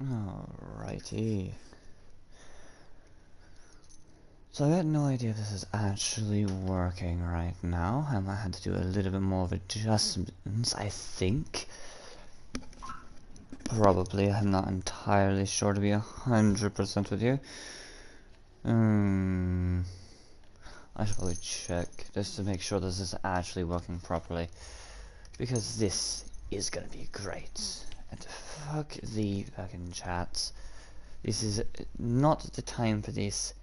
Alrighty. So I got no idea if this is actually working right now. I might have to do a little bit more of adjustments, I think. Probably, I'm not entirely sure to be 100% with you. I should probably check just to make sure this is actually working properly. Because this is gonna be great. And fuck the fucking chats. This is not the time for this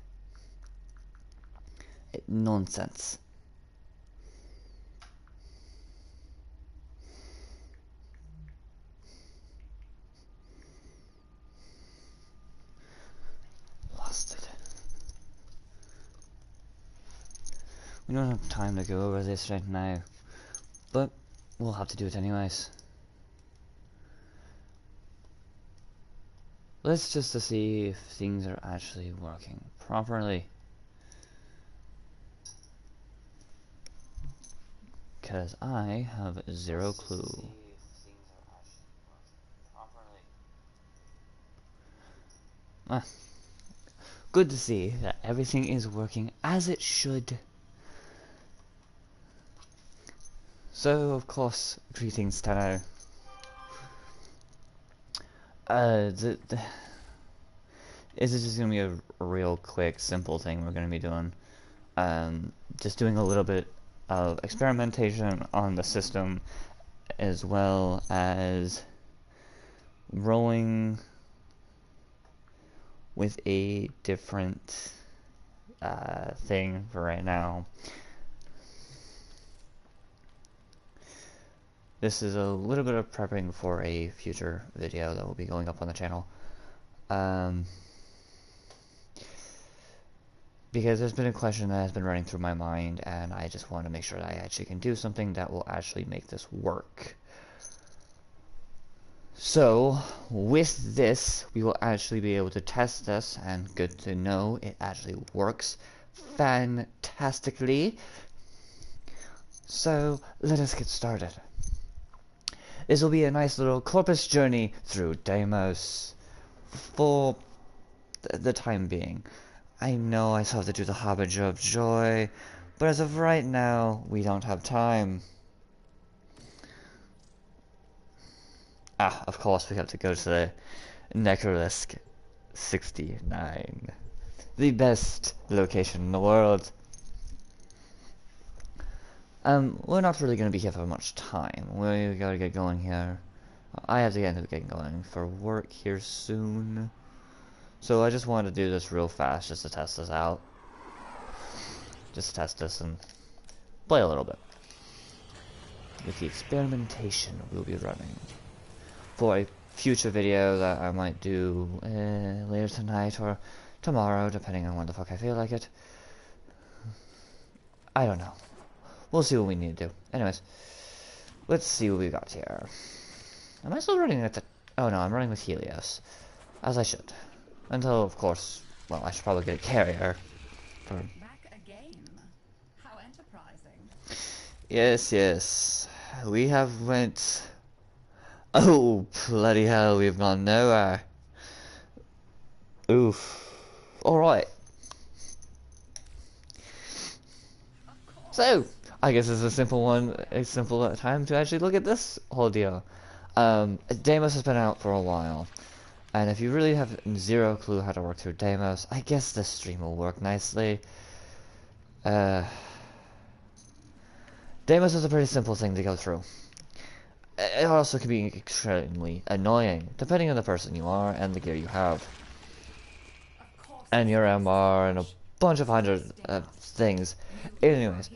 nonsense. Lost it. We don't have time to go over this right now, but we'll have to do it anyways. Let's just to see if things are actually working properly. Because I have zero clue. Ah, good to see that everything is working as it should. So, of course, greetings, Tano. Is this just gonna be a real quick, simple thing we're gonna be doing? Just doing a little bit of experimentation on the system, as well as rolling with a different thing for right now. This is a little bit of prepping for a future video that will be going up on the channel. Because there's been a question that has been running through my mind, and I just want to make sure that I actually can do something that will actually make this work. So, with this, we will actually be able to test this, and good to know it actually works fantastically. So, let us get started. This will be a nice little corpus journey through Deimos for the time being. I know I still have to do the Harbinger of Joy, but as of right now, we don't have time. Ah, of course we have to go to the Necrolisk 69. The best location in the world. We're not really going to be here for much time. We gotta get going here. I have to get going for work here soon. So I just wanted to do this real fast just to test this out. Just test this and play a little bit. With the experimentation we'll be running. For a future video that I might do later tonight or tomorrow, depending on when the fuck I feel like it. I don't know. We'll see what we need to do. Anyways, let's see what we got here. Am I still running at the... Oh no, I'm running with Helios. As I should. Until, of course, well, I should probably get a carrier. For... Back again. How enterprising. Yes, yes. We have went... Oh, bloody hell, we've gone nowhere. Oof. Alright. So, I guess it's a simple time to actually look at this whole deal. Deimos has been out for a while, and if you really have zero clue how to work through Deimos, I guess this stream will work nicely. Deimos is a pretty simple thing to go through. It also can be extremely annoying, depending on the person you are and the gear you have. And your MR and a bunch of hundred things. Anyways,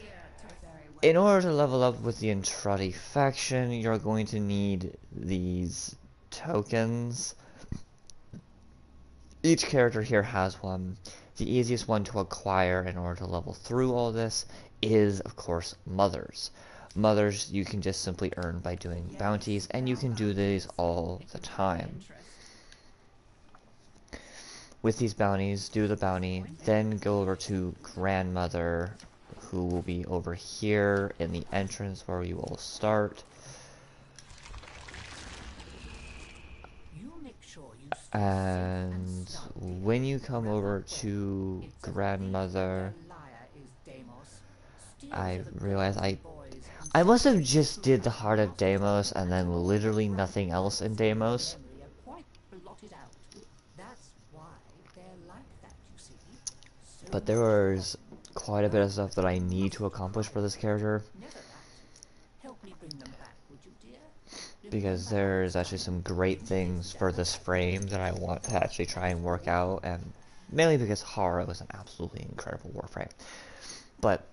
in order to level up with the Entrati faction, you're going to need these tokens. Each character here has one. The easiest one to acquire in order to level through all this is, of course, Mothers. Mothers you can just simply earn by doing bounties, and you can do these all the time. With these bounties, do the bounty, then go over to Grandmother, who will be over here in the entrance where you will start. And when you come over to Grandmother, I realize I must have just did the Heart of Deimos and then literally nothing else in Deimos. But there was quite a bit of stuff that I need to accomplish for this character. Because there's actually some great things for this frame that I want to actually try and work out, and mainly because Haro is an absolutely incredible Warframe. But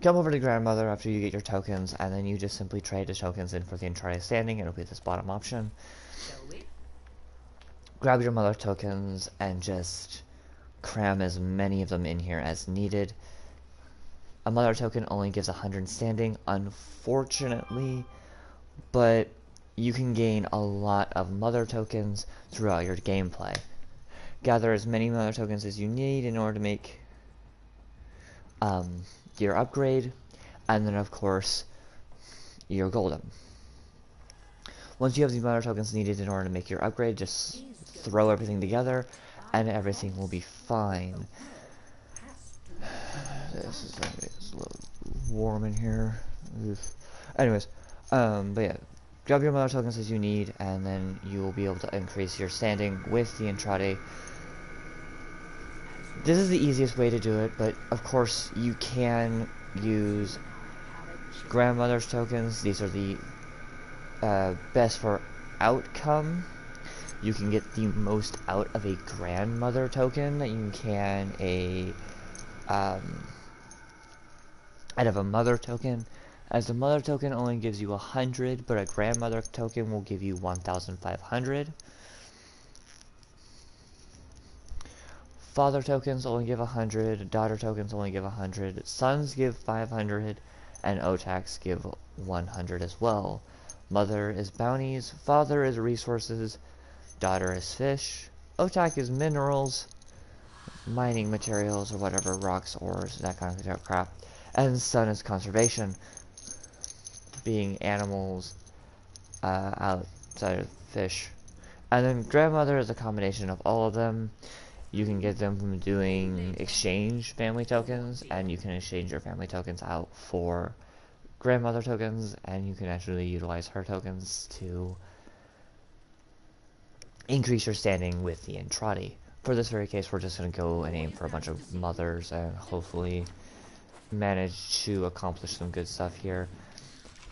come over to Grandmother after you get your tokens, and then you just simply trade the tokens in for the Uncharted Standing. It'll be this bottom option. Grab your mother tokens and just cram as many of them in here as needed. A mother token only gives 100 standing, unfortunately, but you can gain a lot of mother tokens throughout your gameplay. Gather as many mother tokens as you need in order to make your upgrade, and then of course your golem. Once you have the mother tokens needed in order to make your upgrade, just throw everything together and everything will be fine. This is a little warm in here. Oof. Anyways, but yeah, grab your mother tokens as you need, and then you will be able to increase your standing with the Entrade. This is the easiest way to do it, but of course you can use grandmother's tokens. These are the best for outcome. You can get the most out of a grandmother token that you can out of a mother token, as the mother token only gives you 100, but a grandmother token will give you 1,500. Father tokens only give 100, daughter tokens only give 100, sons give 500, and Otaks give 100 as well. Mother is bounties, father is resources, daughter is fish, Otak is minerals, mining materials or whatever, rocks, ores, that kind of crap. And son is conservation, being animals outside of fish. And then grandmother is a combination of all of them. You can get them from doing exchange family tokens, and you can exchange your family tokens out for grandmother tokens, and you can actually utilize her tokens to increase your standing with the Entrade. For this very case, we're just going to go and aim for a bunch of mothers and hopefully manage to accomplish some good stuff here.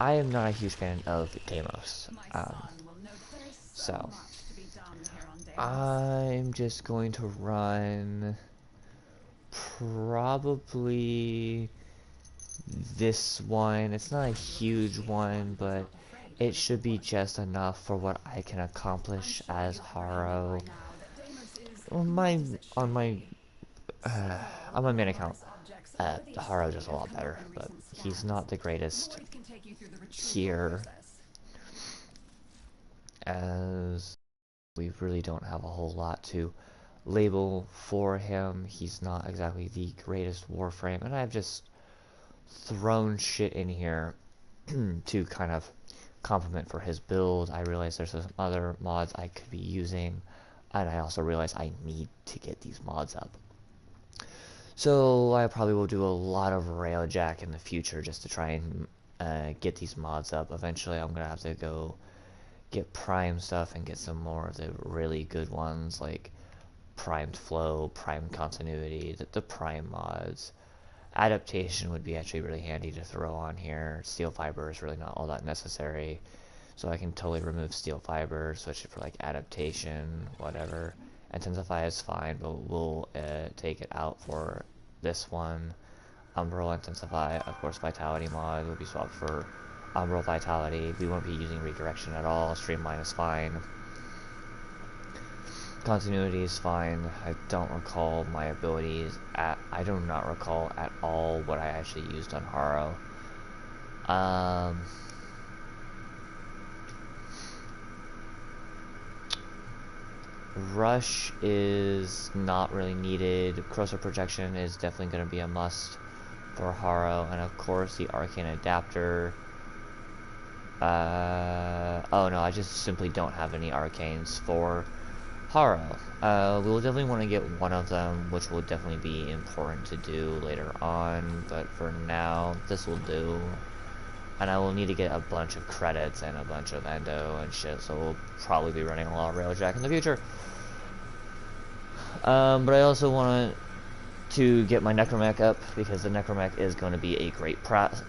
I am not a huge fan of Deimos, so I'm just going to run probably this one. It's not a huge one, but it should be just enough for what I can accomplish as Haro. On my main account, Haro does a lot better, but he's not the greatest here, as we really don't have a whole lot to label for him. He's not exactly the greatest Warframe, and I've just thrown shit in here to kind of complement for his build. I realize there's some other mods I could be using, and I also realize I need to get these mods up. So I probably will do a lot of Railjack in the future just to try and get these mods up. Eventually I'm going to have to go get Prime stuff and get some more of the really good ones, like Primed Flow, Prime Continuity, the Prime mods. Adaptation would be actually really handy to throw on here. Steel Fiber is really not all that necessary, so I can totally remove Steel Fiber, switch it for like Adaptation, whatever. Intensify is fine, but we'll take it out for this one. Umbral Intensify, of course, Vitality mod will be swapped for Umbral Vitality. We won't be using Redirection at all. Streamline is fine. Continuity is fine. I don't recall my abilities. I do not recall at all what I actually used on Haro. Rush is not really needed. Corrosive Projection is definitely going to be a must for Haro, and of course the Arcane Adapter. Oh no, I just simply don't have any arcanes for Haro. We will definitely want to get one of them, which will definitely be important to do later on, but for now, this will do. And I will need to get a bunch of credits and a bunch of endo and shit, so we'll probably be running a lot of Railjack in the future. But I also want to get my Necromech up, because the Necromech is going to be a great process.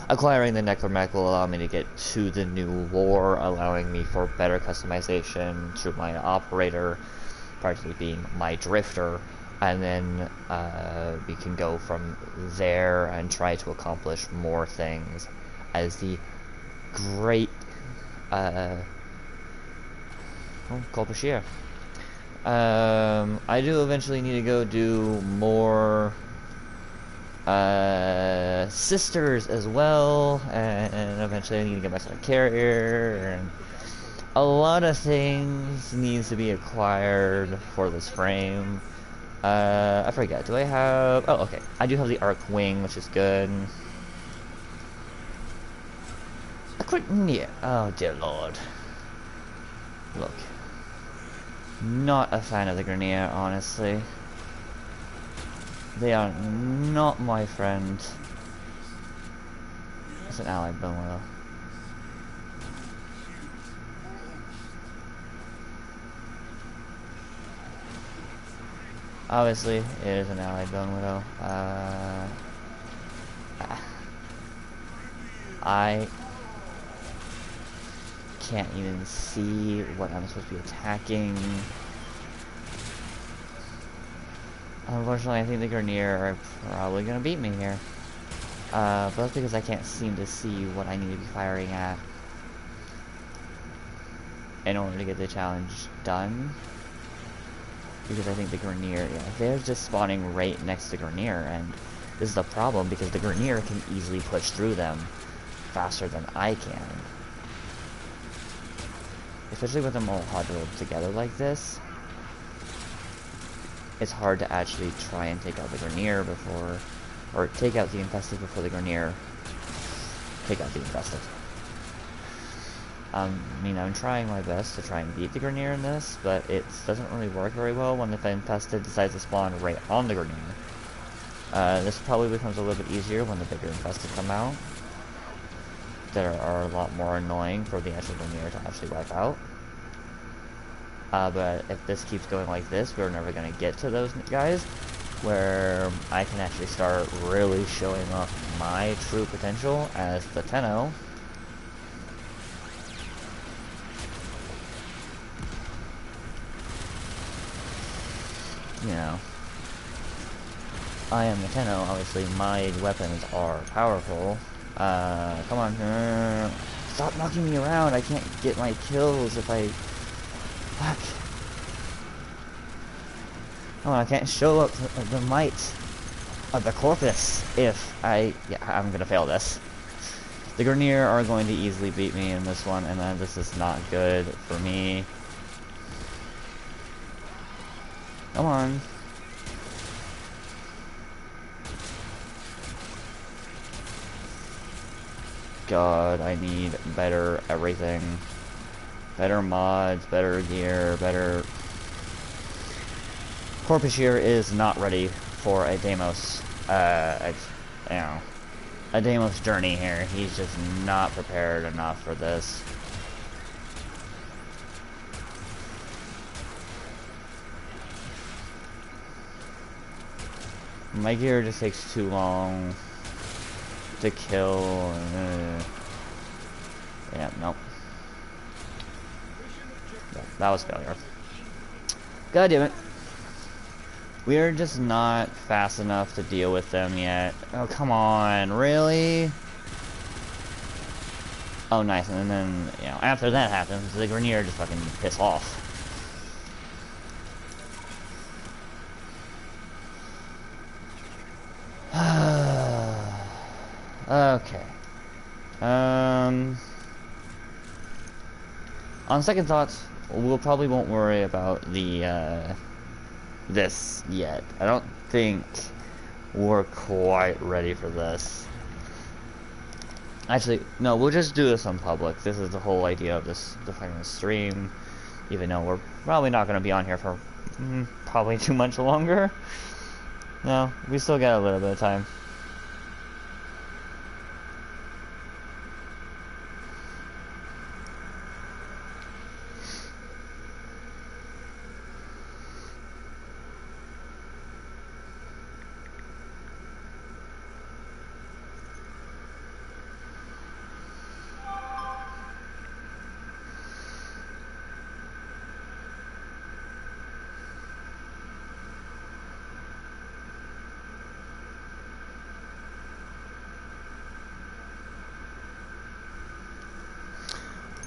Acquiring the Necromech will allow me to get to the new lore, allowing me for better customization through my operator, practically being my drifter, and then we can go from there and try to accomplish more things as the great Kolpashir. I do eventually need to go do more sisters as well, and eventually I need to get myself a carrier, and a lot of things needs to be acquired for this frame. I forget, do I have... Oh, okay. I do have the arc wing, which is good. A quick... Yeah. Oh, dear lord. Look. Not a fan of the Grenier, honestly. They are not my friend. It's an allied bone whale. Obviously, it is an allied bone widow. I can't even see what I'm supposed to be attacking. Unfortunately, I think the Grenier are probably gonna beat me here. But that's because I can't seem to see what I need to be firing at in order to get the challenge done. Because I think the Grenier, yeah, they're just spawning right next to Grenier, and this is the problem because the Grenier can easily push through them faster than I can. Especially with them all huddled together like this, it's hard to actually try and take out the Grenier before, or take out the Infested before the Grenier take out the Infested. I mean, I'm trying my best to try and beat the Grenier in this, but it doesn't really work very well when the Infested decides to spawn right on the Grenier. This probably becomes a little bit easier when the bigger Infested come out, that are a lot more annoying for the actual Grenier to actually wipe out. But if this keeps going like this, we're never going to get to those guys, where I can actually start really showing off my true potential as the Tenno. You know, I am the Tenno, obviously my weapons are powerful. Come on, stop knocking me around, I can't get my kills if I... Fuck. Oh, I can't show up the might of the Corpus if I... Yeah, I'm gonna fail this. The Grenier are going to easily beat me in this one, and this is not good for me. Come on. God, I need better everything. Better mods, better gear, better... Corpushier is not ready for a Deimos, a Deimos journey here. He's just not prepared enough for this. My gear just takes too long to kill. Yeah, nope. Yeah, that was failure. God damn it. We are just not fast enough to deal with them yet. Oh, come on, really? Oh, nice, and then, you know, after that happens, the Grenier just fucking piss off. Okay. On second thoughts, we'll probably won't worry about the, this yet. I don't think we're quite ready for this. Actually, no, we'll just do this on public. This is the whole idea of this, the fucking stream. Even though we're probably not going to be on here for probably too much longer. No, we still got a little bit of time.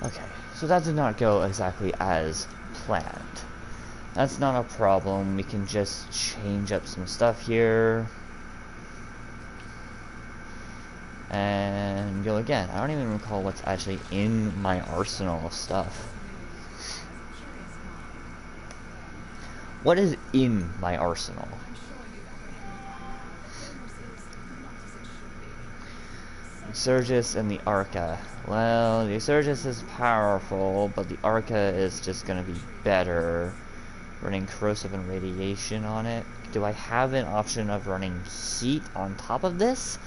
Okay, so that did not go exactly as planned. That's not a problem. We can just change up some stuff here. And go again. I don't even recall what's actually in my arsenal of stuff. What is in my arsenal? Surgus and the Arca. Well, the Surgus is powerful, but the Arca is just gonna be better. Running corrosive and radiation on it. Do I have an option of running heat on top of this?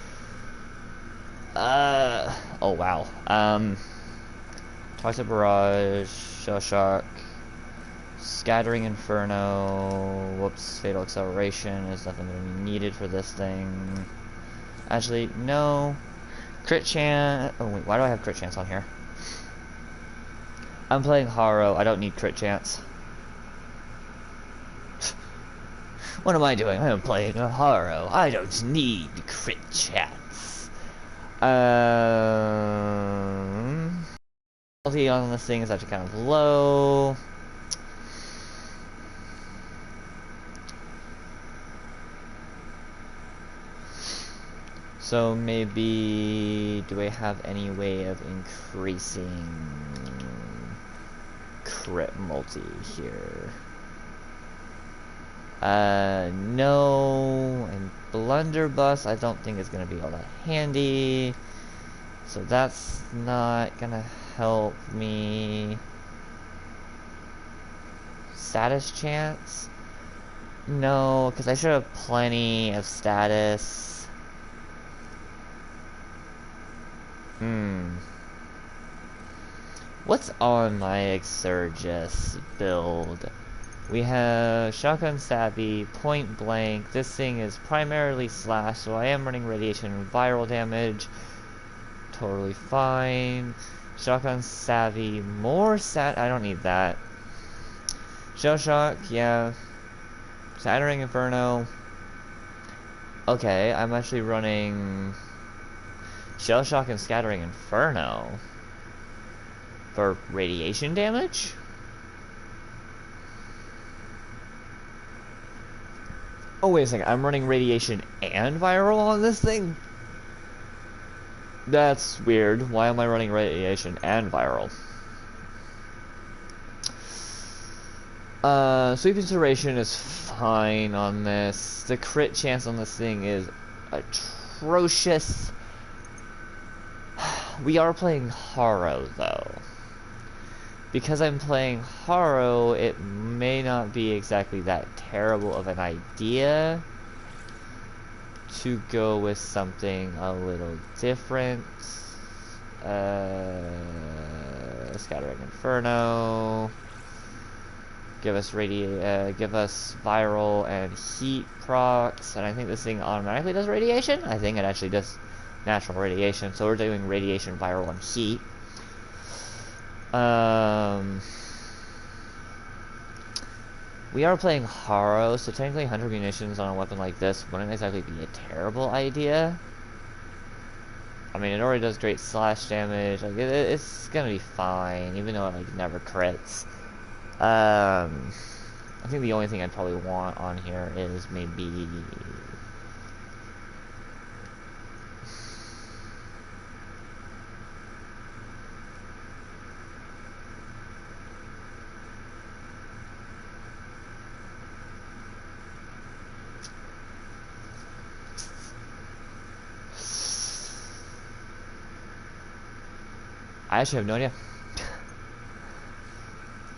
Oh wow. Toxic Barrage, Shell Shock, Scattering Inferno, whoops, Fatal Acceleration is nothing going to be needed for this thing. Actually, no. Crit chance. Oh wait, why do I have crit chance on here? I'm playing Haro. I don't need crit chance. What am I doing? I'm playing a Haro. I don't need crit chance. Quality on this thing is actually kind of low. So maybe, do I have any way of increasing crit multi here? No, and Blunderbuss I don't think is going to be all that handy. So that's not going to help me. Status chance? No, because I should have plenty of status. What's on my Exurgus build? We have Shotgun Savvy, Point Blank. This thing is primarily slash, so I am running radiation and viral damage. Totally fine. Shotgun Savvy, more I don't need that. Shell Shock, yeah. Shattering Inferno. Okay, I'm actually running Shell Shock and Scattering Inferno for radiation damage? Oh, wait a second. I'm running radiation and viral on this thing? That's weird. Why am I running radiation and viral? Sweep Inspiration is fine on this. The crit chance on this thing is atrocious. We are playing Haro, though. Because I'm playing Haro, it may not be exactly that terrible of an idea to go with something a little different. Scattering Inferno. Give us viral and heat procs, and I think this thing automatically does radiation. I think it actually does natural radiation, so we're doing radiation, viral, and heat. We are playing Haro, so technically 100 munitions on a weapon like this wouldn't exactly be a terrible idea. I mean, it already does great slash damage. Like, it's gonna be fine, even though it like never crits. I think the only thing I'd probably want on here is maybe I actually have no idea.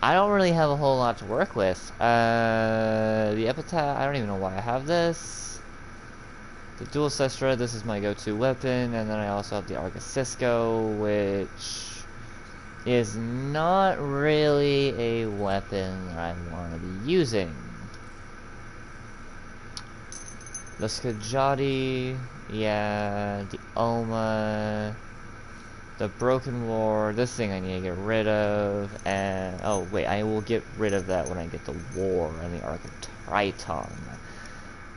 I don't really have a whole lot to work with. The epitaph, I don't even know why I have this. The dual sestra, this is my go-to weapon, and then I also have the Arca Cisco, which is not really a weapon that I want to be using. The Skajati, yeah, the Oma, the Broken War, this thing I need to get rid of, and, oh wait, I will get rid of that when I get the War and the Arc of Triton.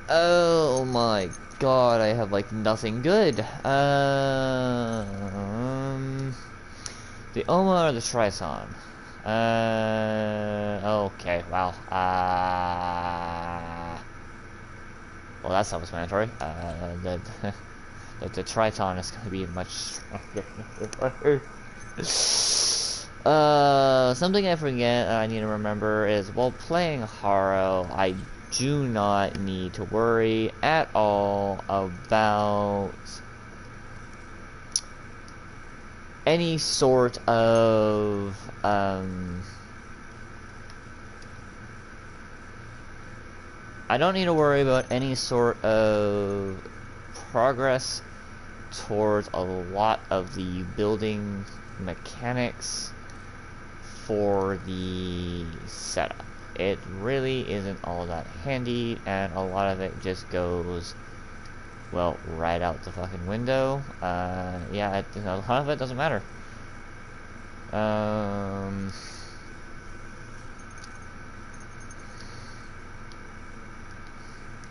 Oh my god, I have like nothing good. The Oma or the Triton? Okay, wow. Well, that's self-explanatory. The Triton is going to be much stronger. Something I forget I need to remember is while playing Haro, I do not need to worry at all about any sort of, I don't need to worry about any sort of progress towards a lot of the building mechanics for the setup. It really isn't all that handy, and a lot of it just goes, well, right out the fucking window. Yeah, a lot of it doesn't matter.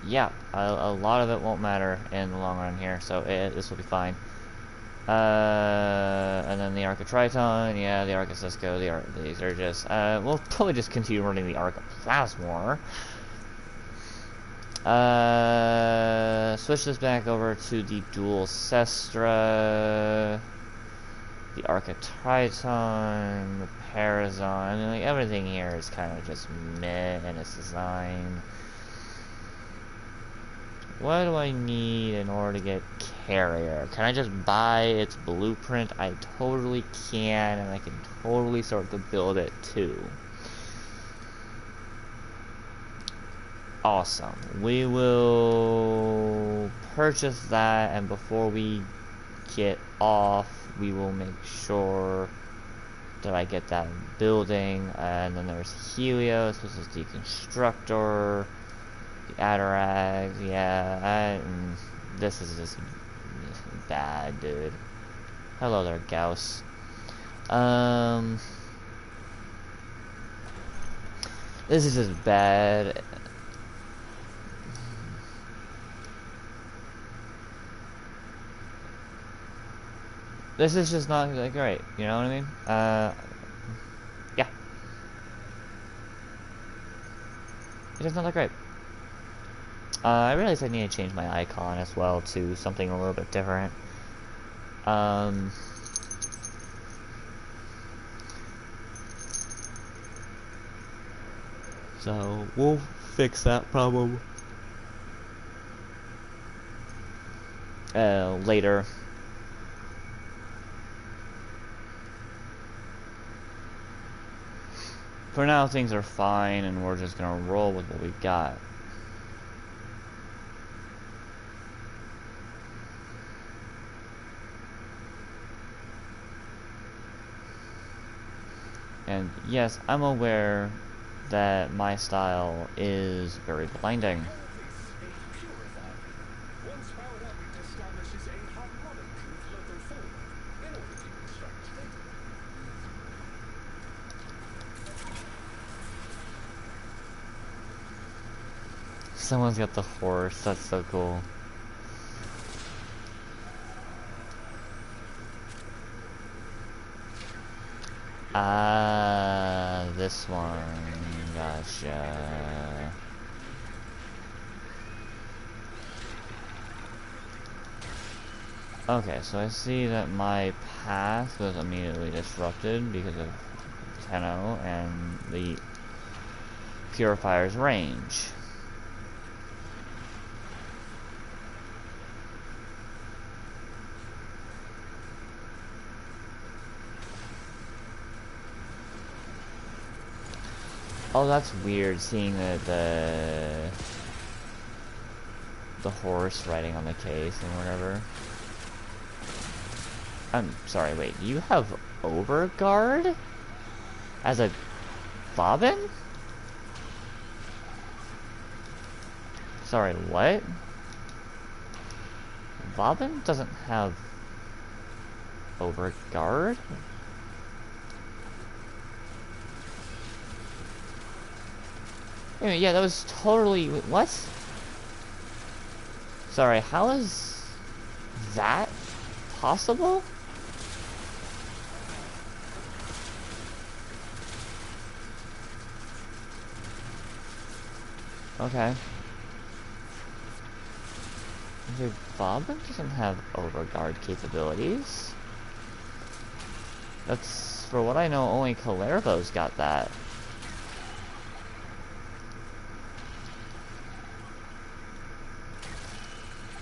Yeah, a lot of it won't matter in the long run here, so this will be fine. And then the Arca Triton, yeah, the Arca Cisco, these are just, we'll probably just continue running the Arca Plasmor. Switch this back over to the Dual Sestra, the Arca Triton, the Parazon. I mean, like, everything here is kind of just meh in its design. What do I need in order to get Carrier? Can I just buy its blueprint? I totally can, and I can totally start to build it too. Awesome. We will purchase that, and before we get off, we will make sure that I get that building. And then there's Helios, this is the Constructor. The Atarax, yeah, this is just bad, dude. Hello there, Gauss. This is just bad. This is just not that great, you know what I mean? Yeah. It's just not that great. I realized I need to change my icon as well to something a little bit different. So we'll fix that problem later. For now, things are fine, and we're just gonna roll with what we got. And yes, I'm aware that my style is very blinding. Someone's got the horse, that's so cool. This one, gotcha. Okay, so I see that my path was immediately disrupted because of Tenno and the Purifier's range. Oh, that's weird, seeing the horse riding on the case and whatever. I'm sorry, wait, you have Overguard? As a bobbin? Sorry, what? Bobbin doesn't have Overguard? Anyway, yeah, that was totally... What? Sorry, how is that possible? Okay. Okay, Bobbin doesn't have Overguard capabilities. That's, for what I know, only Calervo's got that.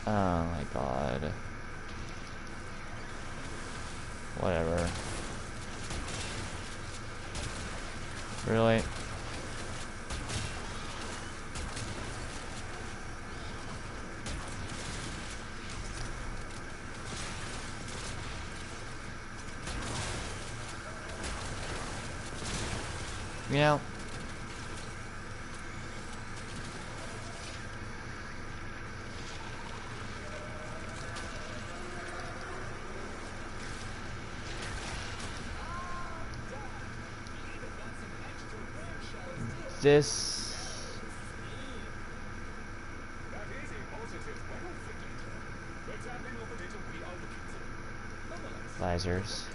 Oh my god. Whatever. Really? You know, this... Visors.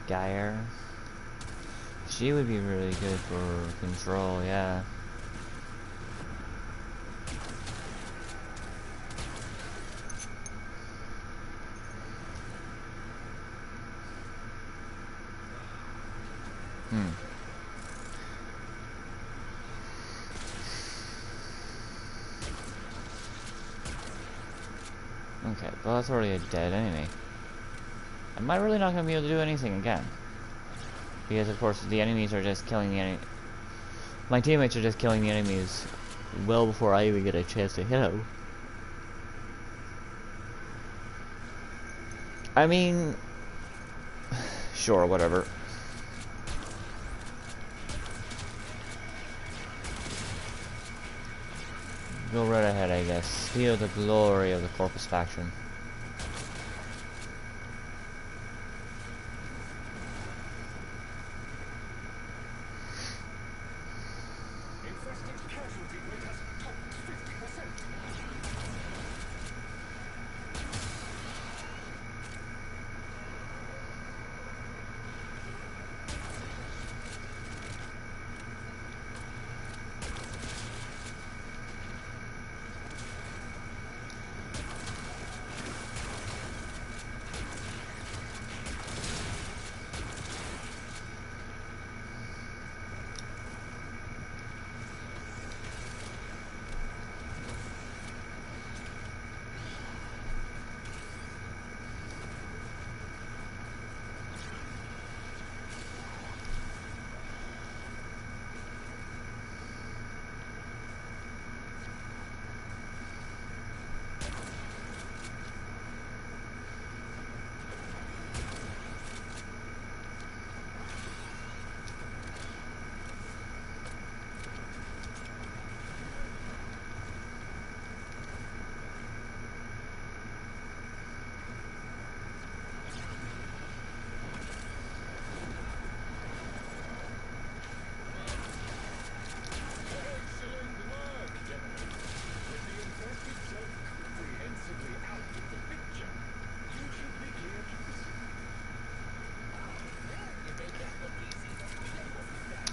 Geyer. She would be really good for control, yeah. Okay, well that's already a dead enemy. Am I really not going to be able to do anything again? Because of course the enemies are just killing the enemy. My teammates are just killing the enemies well before I even get a chance to hit them. I mean... Sure, whatever. Go right ahead, I guess. Feel the glory of the Corpus faction.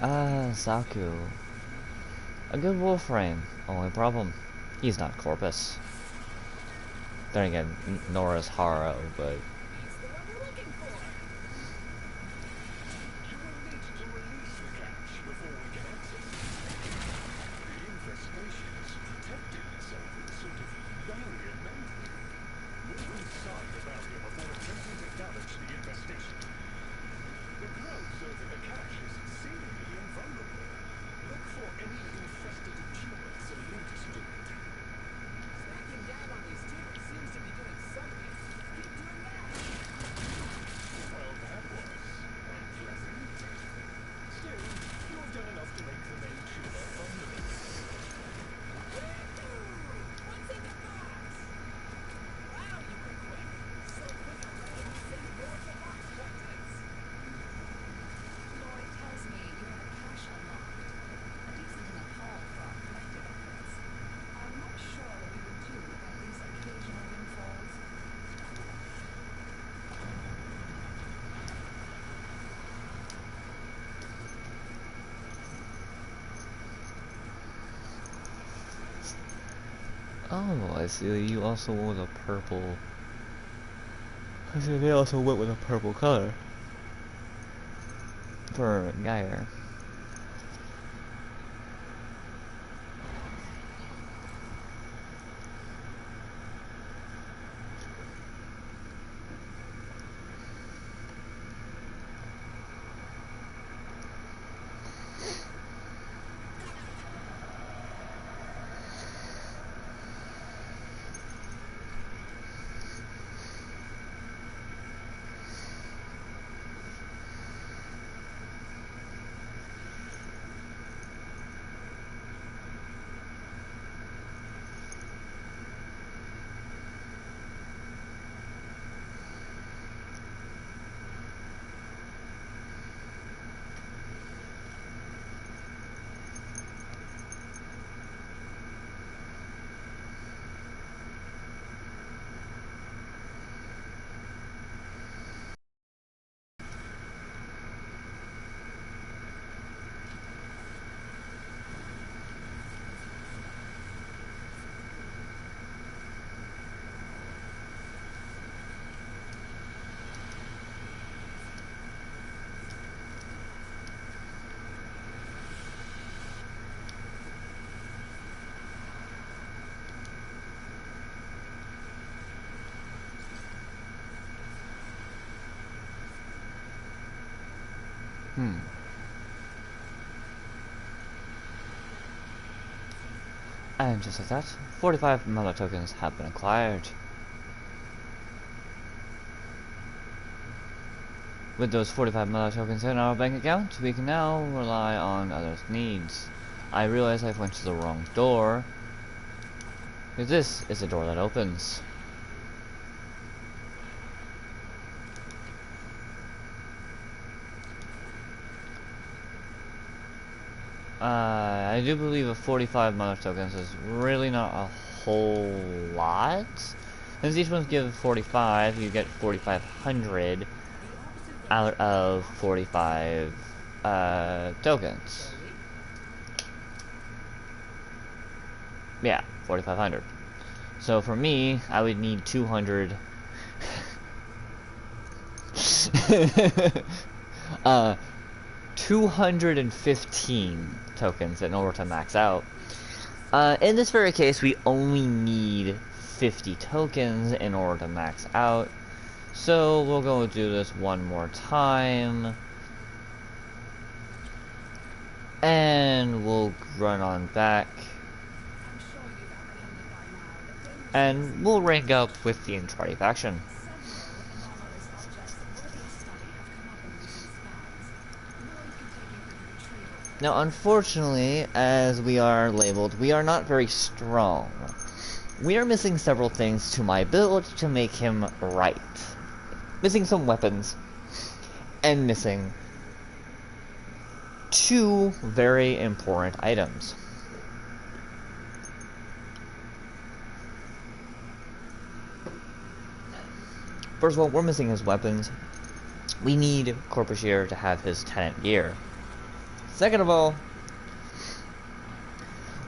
Ah, Saku. A good Warframe. Only problem, he's not Corpus. Then again, nor is Haro, but... He's the one we're looking for. You will need to release the cache before we can access it. The infestation is protecting itself with a sort of barrier membrane. Move inside the barrier before attempting to damage the infestation. The growth over the cache is seemingly invulnerable. Look for any infested tumors and links to it. Smacking down on these tumors seems to be doing something. Keep doing that. Well, that was unpleasant. Still, you have done enough to make the main tumor vulnerable. What's in the box? Wow, you were quick. So quick already to say no to box contents. Lloyd tells me you have a cache unlocked. A decent enough haul for our collective efforts. I'm not sure what we would do without these occasional windfalls. Oh, I see. You also went with a purple. I see they also went with a purple color. For Geyer. And just like that, 45 mana tokens have been acquired. With those 45 mana tokens in our bank account, we can now rely on others' needs. I realize I've went to the wrong door, because this is the door that opens. I do believe a 45 mana tokens is really not a whole lot. Since each one's given 45, you get 4,500 out of 45 tokens. Yeah, 4,500. So for me, I would need 200. 215 tokens in order to max out. In this very case, we only need 50 tokens in order to max out. So we'll go do this one more time. And we'll run on back. I'm sure you've apprehended by now that Deimos And we'll rank up with the Entrati faction. several anomalous objects worthy of study have come up in recent spans. Lloyd can take you through the retrieval. Now, unfortunately, as we are labeled, we are not very strong. We are missing several things to my build to make him right. Missing some weapons, and missing two very important items. First of all, we're missing his weapons. We need Corpushier to have his tenant gear. Second of all,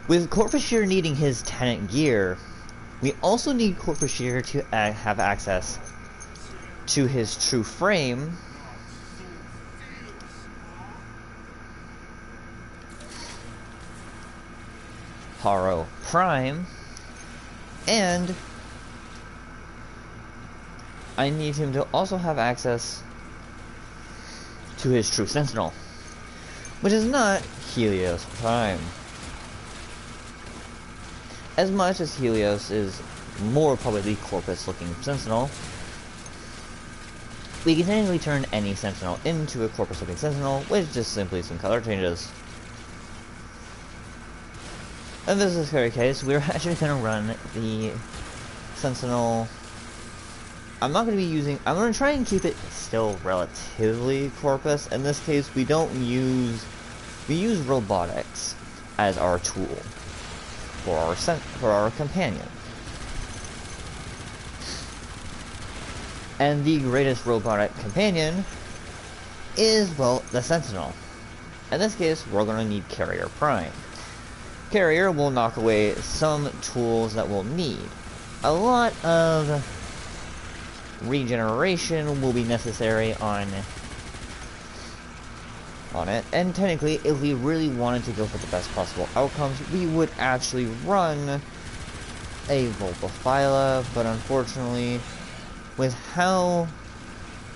with Corpushear needing his tenant gear, we also need Corpushear to have access to his true frame, Haro Prime, and I need him to also have access to his true Sentinel, which is not Helios Prime. As much as Helios is more probably the Corpus looking Sentinel, we can technically turn any Sentinel into a Corpus looking Sentinel with just simply some color changes. In this very case, we're actually going to run the Sentinel. I'm not going to be using, I'm going to try and keep it still relatively Corpus. In this case, we use robotics as our tool for our companion. And the greatest robotic companion is, well, the Sentinel. In this case, we're going to need Carrier Prime. Carrier will knock away some tools that we'll need. A lot of regeneration will be necessary on it, and technically, if we really wanted to go for the best possible outcomes, we would actually run a Vulpaphyla, but unfortunately, with how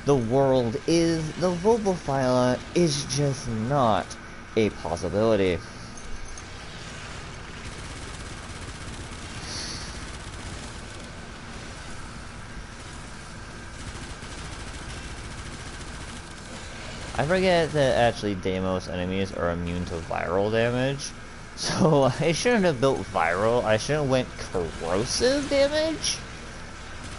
the world is, the Vulpaphyla is just not a possibility. I forget that actually Deimos enemies are immune to viral damage, so I shouldn't have built viral, I shouldn't have went corrosive damage,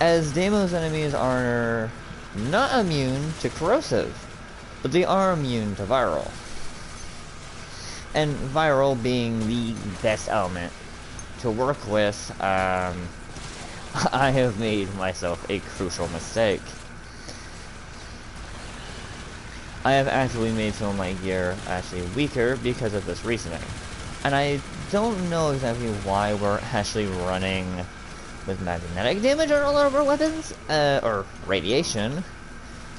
as Deimos enemies are not immune to corrosive, but they are immune to viral. And viral being the best element to work with, I have made myself a crucial mistake. I have actually made some of my gear actually weaker because of this reasoning. And I don't know exactly why we're actually running with magnetic damage on a lot of our weapons, or radiation.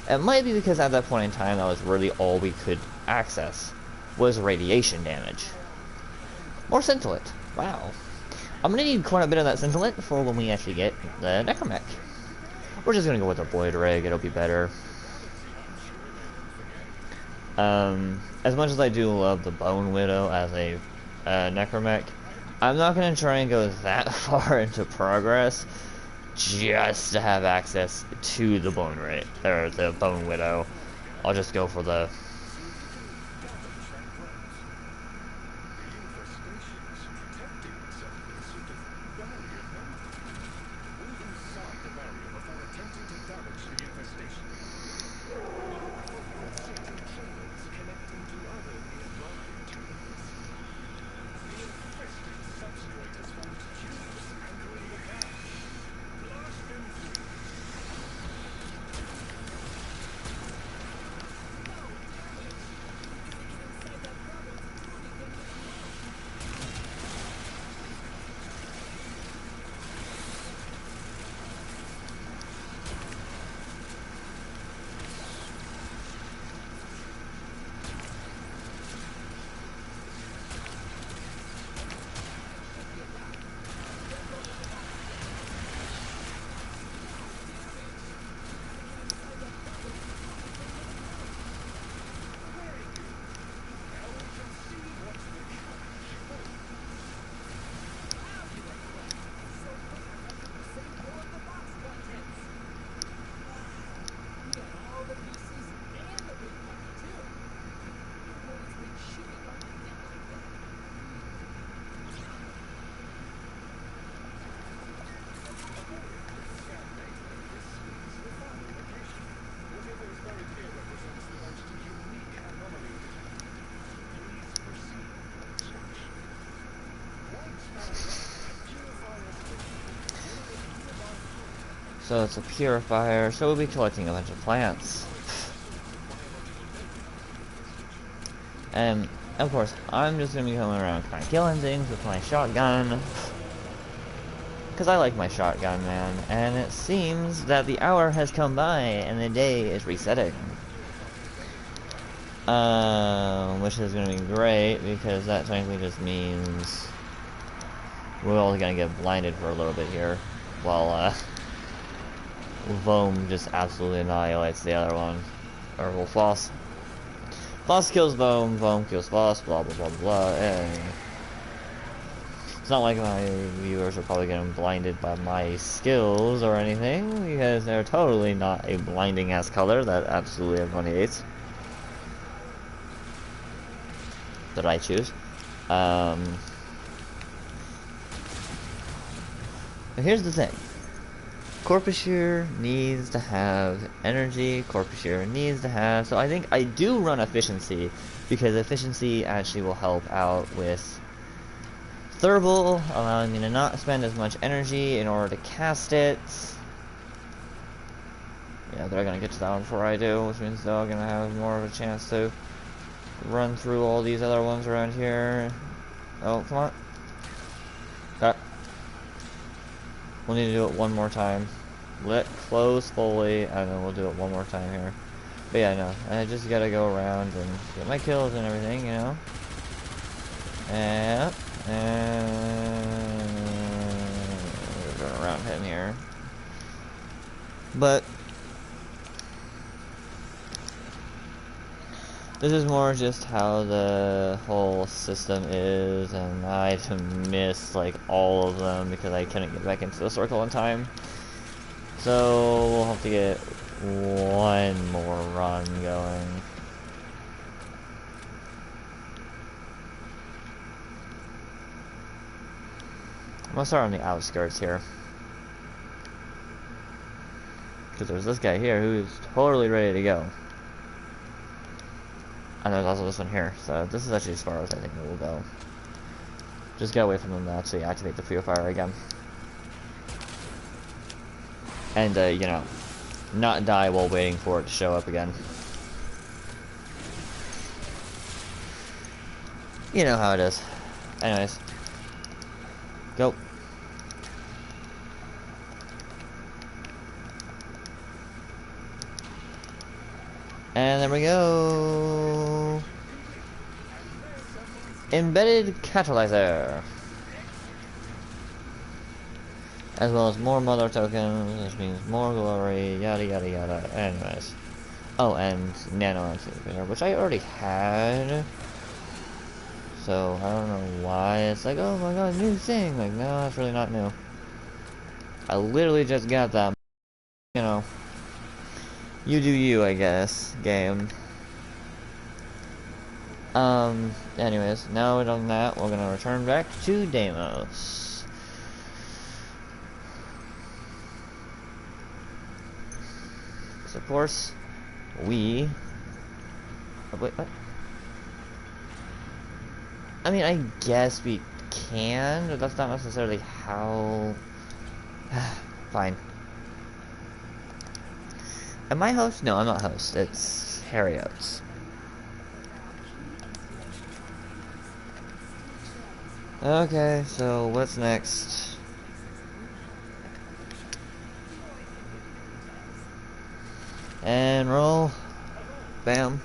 It might be because at that point in time that was really all we could access, was radiation damage. More Scintillant. Wow. I'm gonna need quite a bit of that Scintillant for when we actually get the Necromech. We're just gonna go with the Void Rig, it'll be better. As much as I do love the Bone Widow as a Necromech, I'm not going to try and go that far into progress just to have access to the Bone Widow. I'll just go for the So it's a purifier, so we'll be collecting a bunch of plants. And Of course, I'm just gonna be coming around kind of killing things with my shotgun. Because I like my shotgun, man. And it seems that the hour has come by and the day is resetting. Which is gonna be great because that technically just means we're all gonna get blinded for a little bit here. While, Vohm just absolutely annihilates the other one. Or, well, Floss. Floss kills Vohm, Vohm kills Floss, blah blah blah blah, and it's not like my viewers are probably getting blinded by my skills or anything, because they're totally not a blinding ass color that absolutely everyone hates. That I choose. But here's the thing. Corpusure needs to have energy, Corpusure needs to have... So I think I do run efficiency, because efficiency actually will help out with Thurible, allowing me to not spend as much energy in order to cast it. Yeah, they're gonna get to that one before I do, which means they're gonna have more of a chance to run through all these other ones around here. Oh, come on. Cut. We'll need to do it one more time. Let close fully, and then we'll do it one more time here. But yeah, no, I just gotta go around and get my kills and everything, you know. And we're going around him here. But this is more just how the whole system is, and I missed like all of them because I couldn't get back into the circle in time. So we'll have to get one more run going. I'm gonna start on the outskirts here, because there's this guy here who's totally ready to go. And there's also this one here, so this is actually as far as I think it will go. Just get away from them to actually activate the purifier again. And, you know, not die while waiting for it to show up again. You know how it is. Anyways. Go. And there we go. Embedded catalyzer. As well as more mother tokens, which means more glory, yada yada yada. Anyways. Oh, and nano anticipator, which I already had. So I don't know why it's like, oh my god, new thing. Like, no, that's really not new. I literally just got that. You know. You do you, I guess, game. Anyways, now we're done that, we're gonna return back to Deimos. So of course, we... Oh, wait, what? I mean, I guess we can, but that's not necessarily how... Fine. Am I host? No, I'm not host. It's Harry Oates. Okay, so what's next? And roll. Bam.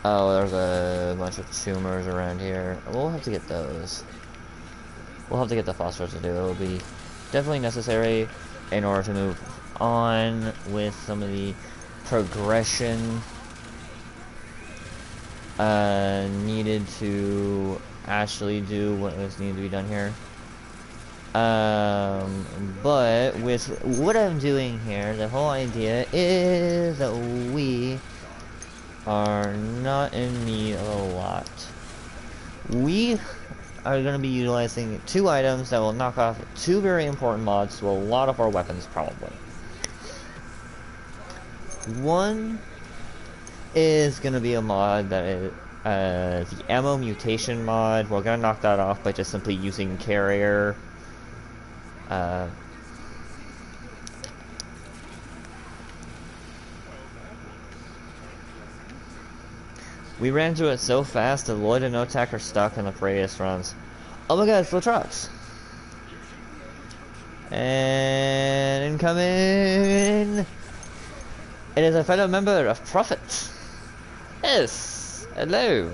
Oh, there's a bunch of tumors around here. We'll have to get those. We'll have to get the phosphorus to do. It will be definitely necessary in order to move on with some of the progression needed to actually do what was needed to be done here. But with what I'm doing here, the whole idea is that we are not in need of a lot. We are going to be utilizing 2 items that will knock off 2 very important mods to a lot of our weapons, probably. One is going to be a mod that is the ammo mutation mod. We're going to knock that off by just simply using carrier. We ran through it so fast that Lloyd and Otak are stuck in the previous runs. Oh my god, it's the trucks! And incoming! It is a fellow member of Prophet. Yes! Hello!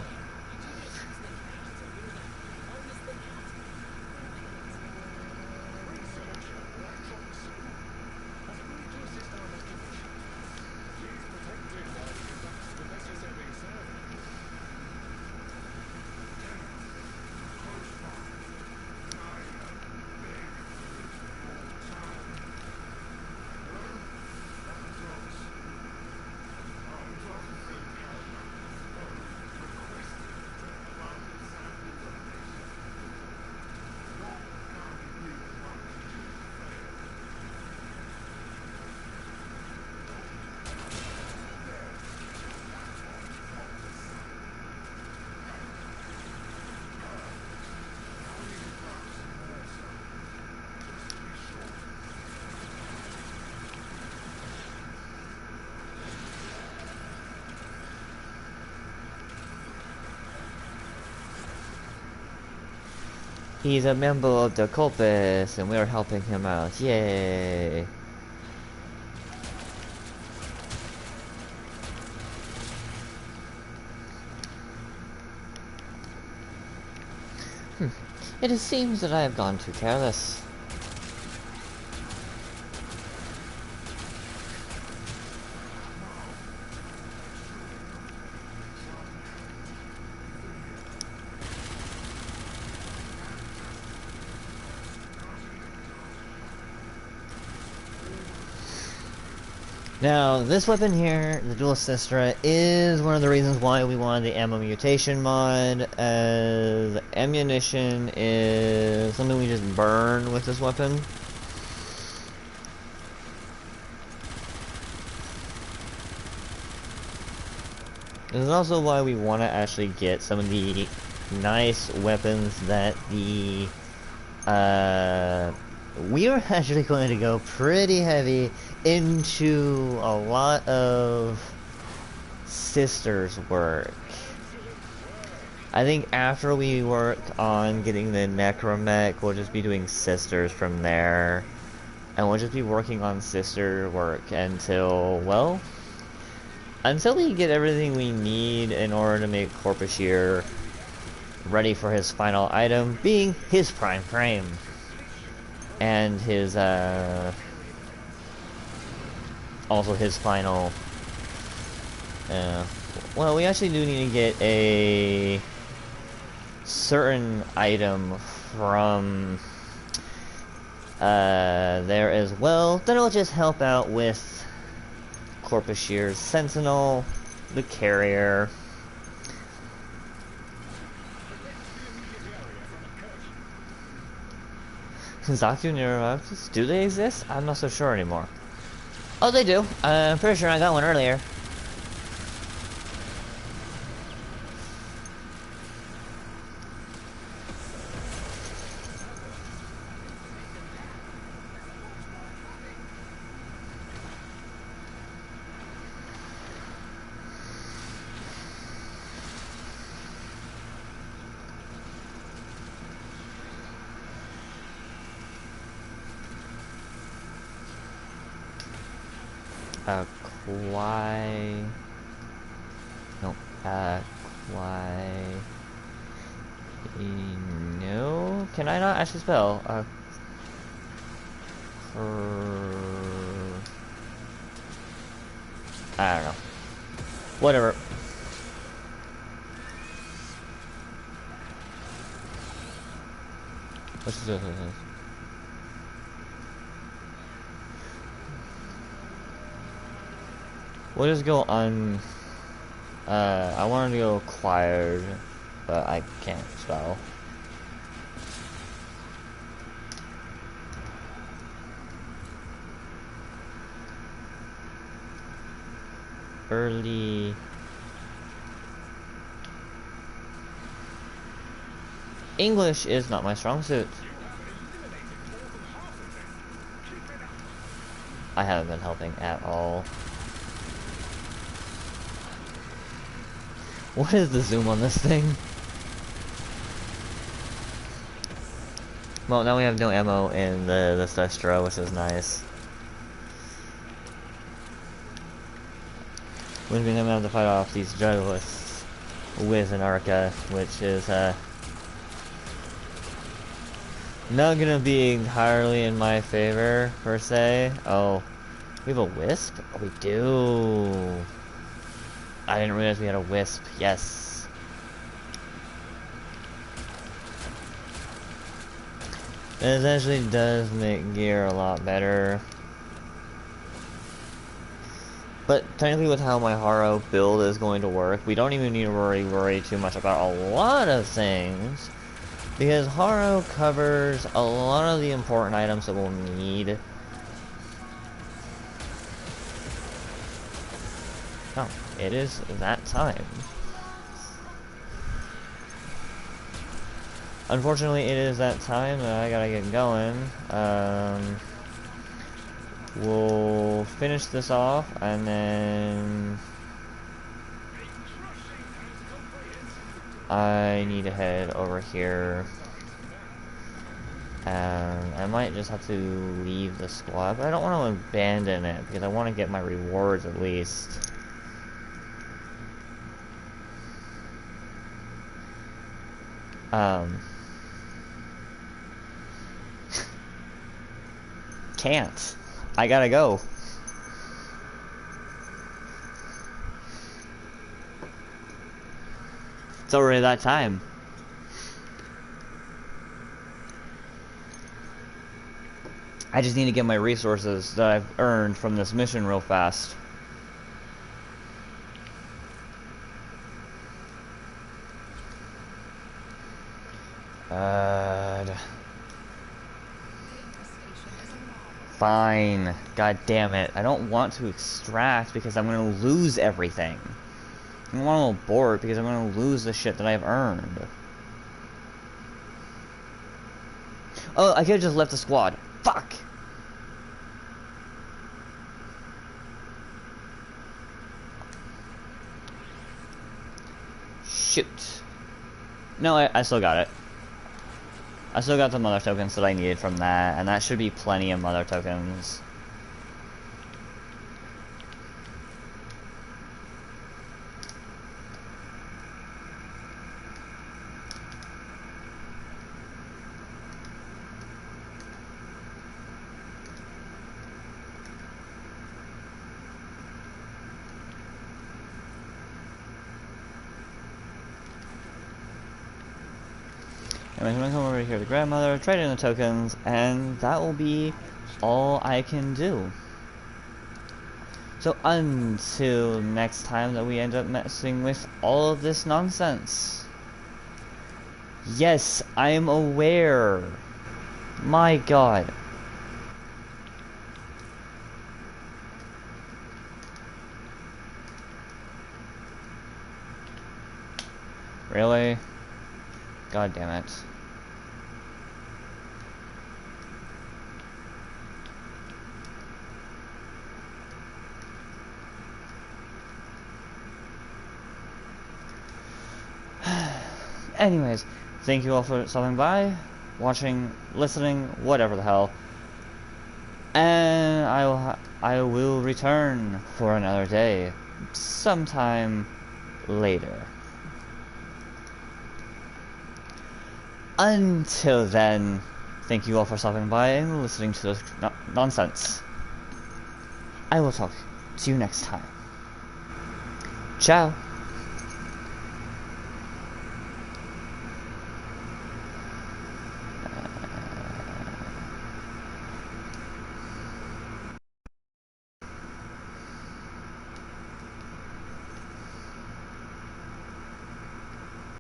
He's a member of the Corpus, and we're helping him out. Yay! It seems that I have gone too careless. Now, this weapon here, the Dual Sistra, is one of the reasons why we wanted the ammo mutation mod, as ammunition is something we just burn with this weapon. This is also why we want to actually get some of the nice weapons that the, we are actually going to go pretty heavy into a lot of sisters work. I think after we work on getting the necromech, we'll just be doing sisters from there. And we'll just be working on sister work until, well, until we get everything we need in order to make Corpushear ready for his final item, being his prime frame. And his, also his final, well, we actually do need to get a certain item from, there as well. Then it'll just help out with Corpushear's Sentinel, the Carrier. Zaku Neurobots, do they exist? I'm not so sure anymore. Oh, they do. I'm pretty sure I got one earlier. Nope. No. Can I not actually spell? I don't know. Whatever. What's this? We'll just go on. I wanted to go acquired, but I can't spell. Early. English is not my strong suit. I haven't been helping at all. What is the zoom on this thing? Well, now we have no ammo in the Destro, which is nice. Which means I'm gonna have to fight off these Juggalists with an Arca, which is not gonna be entirely in my favor, per se. Oh, we have a Wisp? Oh, we do. I didn't realize we had a Wisp. Yes. It actually does make gear a lot better. But technically with how my Haro build is going to work, we don't even need to worry too much about a lot of things. Because Haro covers a lot of the important items that we'll need. Oh, it is that time. Unfortunately, it is that time that I gotta get going. We'll finish this off, and then I need to head over here. And I might just have to leave the squad, but I don't want to abandon it, because I want to get my rewards at least. Can't. I gotta go. It's already that time. I just need to get my resources that I've earned from this mission real fast. Fine. God damn it. I don't want to extract because I'm gonna lose everything. I don't want to abort because I'm gonna lose the shit that I've earned. Oh, I could've just left the squad. Fuck! Shoot. No, I still got it. I still got the mother tokens that I needed from that, and that should be plenty of mother tokens. And I'm gonna come over here to grandmother, trade in the tokens, and that will be all I can do. So until next time that we end up messing with all of this nonsense. Yes, I am aware. My god. Really? God damn it. Anyways, thank you all for stopping by, watching, listening, whatever the hell. And I will return for another day sometime later. Until then, thank you all for stopping by and listening to this nonsense. I will talk to you next time. Ciao.